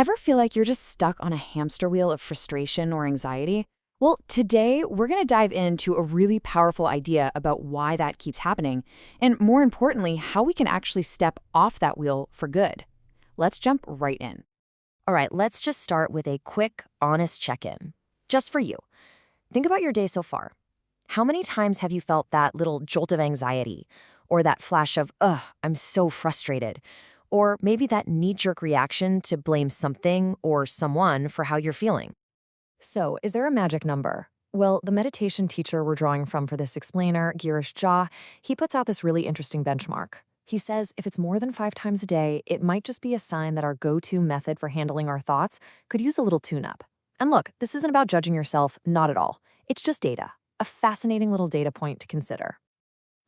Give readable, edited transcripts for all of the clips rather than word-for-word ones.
Ever feel like you're just stuck on a hamster wheel of frustration or anxiety? Well, today we're going to dive into a really powerful idea about why that keeps happening, and more importantly, how we can actually step off that wheel for good. Let's jump right in. All right, let's just start with a quick, honest check-in. Just for you. Think about your day so far. How many times have you felt that little jolt of anxiety, or that flash of, ugh, I'm so frustrated, or maybe that knee-jerk reaction to blame something or someone for how you're feeling? So, is there a magic number? Well, the meditation teacher we're drawing from for this explainer, Girish Jha, he puts out this really interesting benchmark. He says if it's more than 5 times a day, it might just be a sign that our go-to method for handling our thoughts could use a little tune-up. And look, this isn't about judging yourself, not at all. It's just data, a fascinating little data point to consider.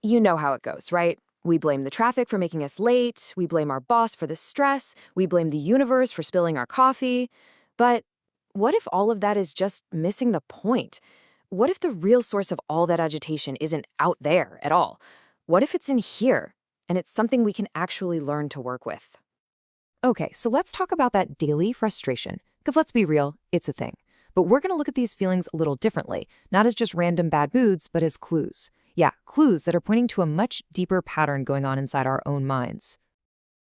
You know how it goes, right? We blame the traffic for making us late, we blame our boss for the stress, we blame the universe for spilling our coffee. But what if all of that is just missing the point? What if the real source of all that agitation isn't out there at all? What if it's in here, and it's something we can actually learn to work with? Okay, so let's talk about that daily frustration, because let's be real, it's a thing. But we're going to look at these feelings a little differently, not as just random bad moods, but as clues. Yeah, clues that are pointing to a much deeper pattern going on inside our own minds.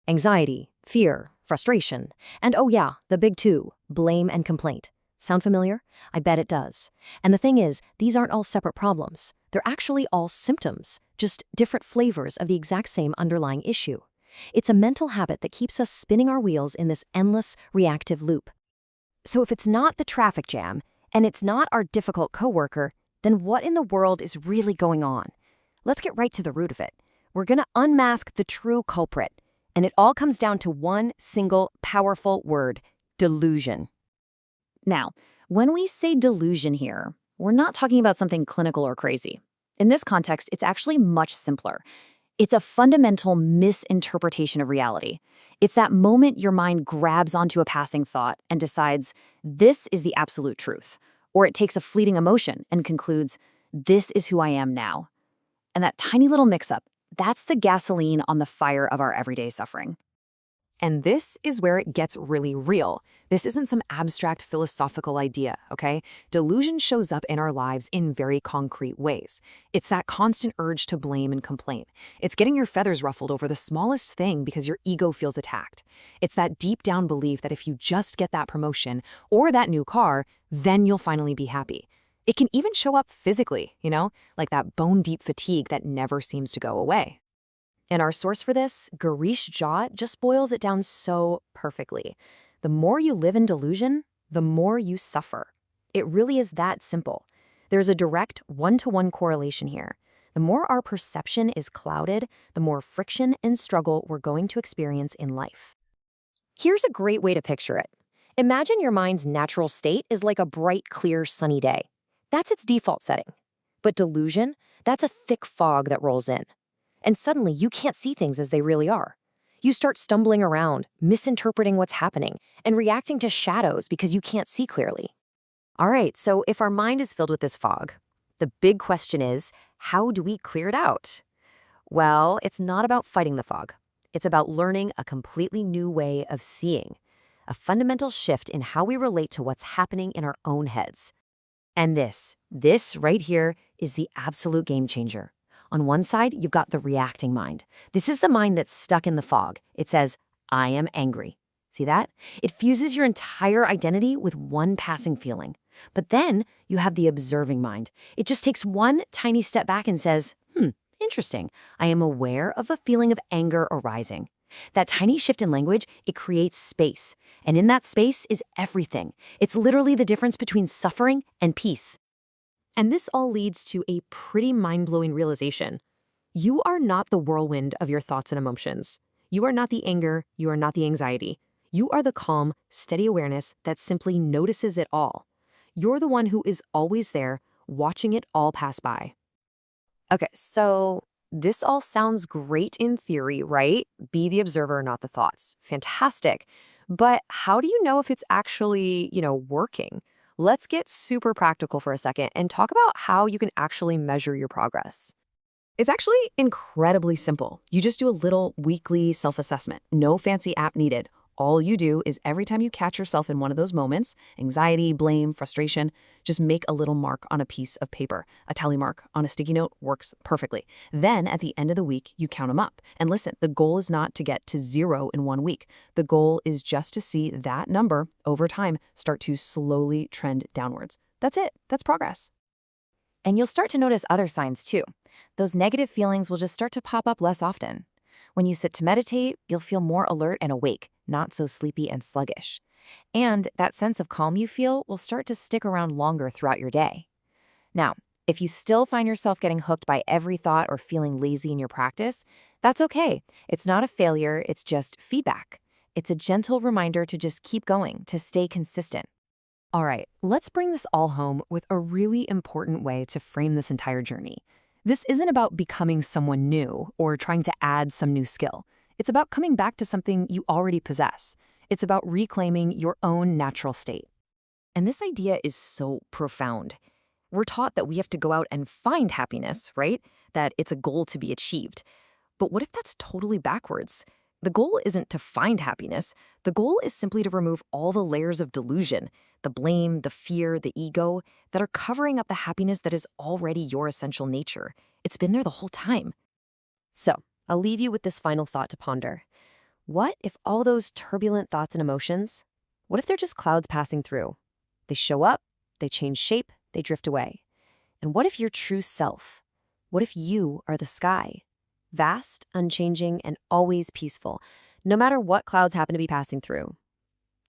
Anxiety, fear, frustration, and oh yeah, the big two, blame and complaint. Sound familiar? I bet it does. And the thing is, these aren't all separate problems. They're actually all symptoms, just different flavors of the exact same underlying issue. It's a mental habit that keeps us spinning our wheels in this endless, reactive loop. So if it's not the traffic jam, and it's not our difficult coworker, then what in the world is really going on? Let's get right to the root of it. We're going to unmask the true culprit. And it all comes down to one single, powerful word: delusion. Now, when we say delusion here, we're not talking about something clinical or crazy. In this context, it's actually much simpler. It's a fundamental misinterpretation of reality. It's that moment your mind grabs onto a passing thought and decides, this is the absolute truth. Or it takes a fleeting emotion and concludes, this is who I am now. And that tiny little mix-up, that's the gasoline on the fire of our everyday suffering. And this is where it gets really real. This isn't some abstract philosophical idea, okay? Delusion shows up in our lives in very concrete ways. It's that constant urge to blame and complain. It's getting your feathers ruffled over the smallest thing because your ego feels attacked. It's that deep down belief that if you just get that promotion or that new car, then you'll finally be happy. It can even show up physically, like that bone-deep fatigue that never seems to go away. And our source for this, Girish Jha, just boils it down so perfectly. The more you live in delusion, the more you suffer. It really is that simple. There's a direct one-to-one correlation here. The more our perception is clouded, the more friction and struggle we're going to experience in life. Here's a great way to picture it. Imagine your mind's natural state is like a bright, clear, sunny day. That's its default setting. But delusion, that's a thick fog that rolls in. And suddenly, you can't see things as they really are. You start stumbling around, misinterpreting what's happening, and reacting to shadows because you can't see clearly. All right, so if our mind is filled with this fog, the big question is, how do we clear it out? Well, it's not about fighting the fog. It's about learning a completely new way of seeing, a fundamental shift in how we relate to what's happening in our own heads. And this right here is the absolute game changer. On one side, you've got the reacting mind. This is the mind that's stuck in the fog. It says, I am angry. See that? It fuses your entire identity with one passing feeling. But then you have the observing mind. It just takes one tiny step back and says, interesting. I am aware of a feeling of anger arising. That tiny shift in language, it creates space. And in that space is everything. It's literally the difference between suffering and peace. And this all leads to a pretty mind-blowing realization. You are not the whirlwind of your thoughts and emotions. You are not the anger. You are not the anxiety. You are the calm, steady awareness that simply notices it all. You're the one who is always there, watching it all pass by. Okay, so this all sounds great in theory, right? Be the observer, not the thoughts. Fantastic. But how do you know if it's actually, working? Let's get super practical for a second and talk about how you can actually measure your progress. It's actually incredibly simple. You just do a little weekly self-assessment. No fancy app needed. All you do is every time you catch yourself in one of those moments, anxiety, blame, frustration, just make a little mark on a piece of paper. A tally mark on a sticky note works perfectly. Then at the end of the week, you count them up. And listen, the goal is not to get to 0 in 1 week. The goal is just to see that number over time start to slowly trend downwards. That's it. That's progress. And you'll start to notice other signs too. Those negative feelings will just start to pop up less often. When you sit to meditate, you'll feel more alert and awake, not so sleepy and sluggish. And that sense of calm you feel will start to stick around longer throughout your day. Now, if you still find yourself getting hooked by every thought or feeling lazy in your practice, that's okay. It's not a failure, it's just feedback. It's a gentle reminder to just keep going, to stay consistent. All right, let's bring this all home with a really important way to frame this entire journey. This isn't about becoming someone new or trying to add some new skill. It's about coming back to something you already possess. It's about reclaiming your own natural state. And this idea is so profound. We're taught that we have to go out and find happiness, right? That it's a goal to be achieved. But what if that's totally backwards? The goal isn't to find happiness. The goal is simply to remove all the layers of delusion, the blame, the fear, the ego, that are covering up the happiness that is already your essential nature. It's been there the whole time. So, I'll leave you with this final thought to ponder. What if all those turbulent thoughts and emotions, what if they're just clouds passing through? They show up, they change shape, they drift away. And what if your true self? What if you are the sky? Vast, unchanging, and always peaceful, no matter what clouds happen to be passing through.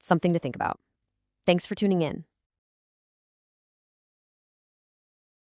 Something to think about. Thanks for tuning in.